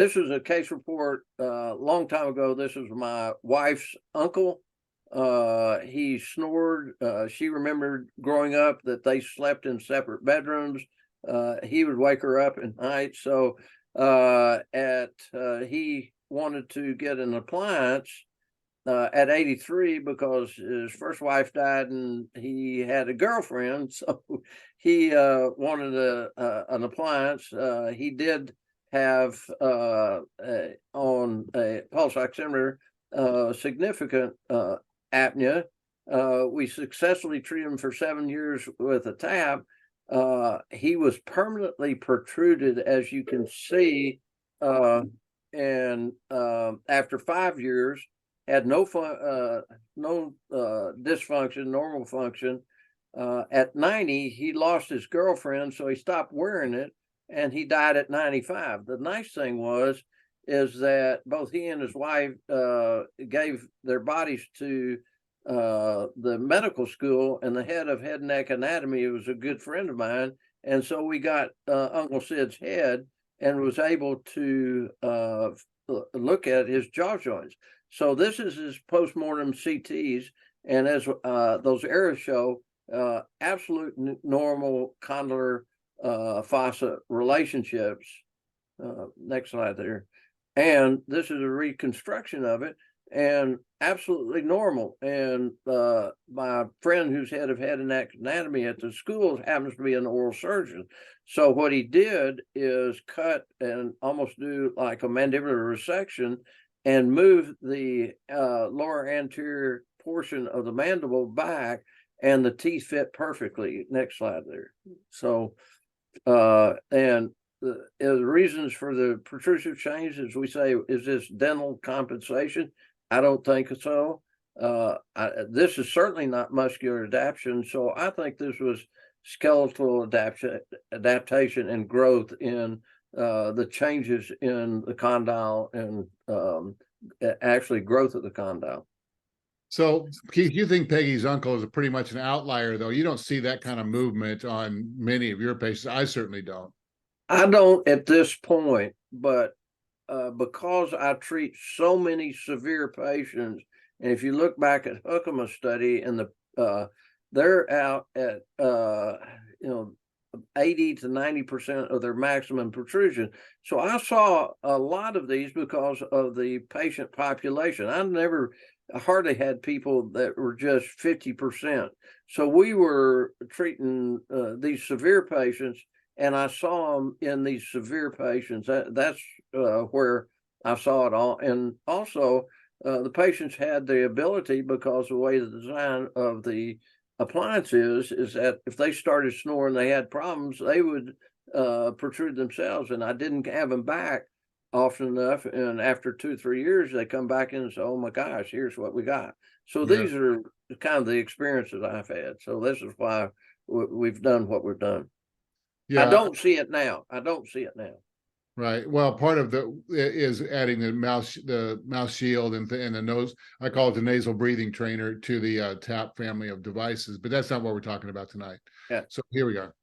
This was a case report a long time ago. This was my wife's uncle. He snored. She remembered growing up that they slept in separate bedrooms. He would wake her up at night. So he wanted to get an appliance at 83 because his first wife died and he had a girlfriend. So he wanted an appliance. He did have on a pulse oximeter significant apnea. We successfully treated him for 7 years with a tap. He was permanently protruded, as you can see, and after 5 years, had no dysfunction, normal function. At 90, he lost his girlfriend, so he stopped wearing it, and he died at 95. The nice thing is that both he and his wife gave their bodies to the medical school, and the head of head and neck anatomy was a good friend of mine. And so we got Uncle Sid's head and was able to look at his jaw joints. So this is his postmortem CTs. And as those arrows show, absolute normal condylar fossa relationships. Next slide there. And this is a reconstruction of it, and absolutely normal. And my friend who's head of head and neck anatomy at the school happens to be an oral surgeon. So what he did is cut and almost do like a mandibular resection and move the lower anterior portion of the mandible back, and the teeth fit perfectly. Next slide there. So and the reasons for the protrusive change, as we say, is this dental compensation? I don't think so. This is certainly not muscular adaptation. So I think this was skeletal adaptation and growth in the changes in the condyle and actually growth of the condyle. So, Keith, you think Peggy's uncle is pretty much an outlier, though? You don't see that kind of movement on many of your patients. I certainly don't. I don't at this point, but because I treat so many severe patients, and if you look back at Hookema's study, and they're out at 80 to 90% of their maximum protrusion. So I saw a lot of these because of the patient population. I hardly had people that were just 50%. So we were treating these severe patients, and I saw them in these severe patients. That's where I saw it all. And also, the patients had the ability, because the way the design of the appliance is that if they started snoring, they had problems, they would protrude themselves, and I didn't have them back often enough. And after 2 or 3 years, they come back in and say, "Oh my gosh, here's what we got." So these are kind of the experiences I've had. So this is why we've done what we've done. Yeah, I don't see it now. Right. Well, part of is adding the mouth shield and the nose. I call it the nasal breathing trainer to the TAP family of devices, but that's not what we're talking about tonight. Yeah. So here we are.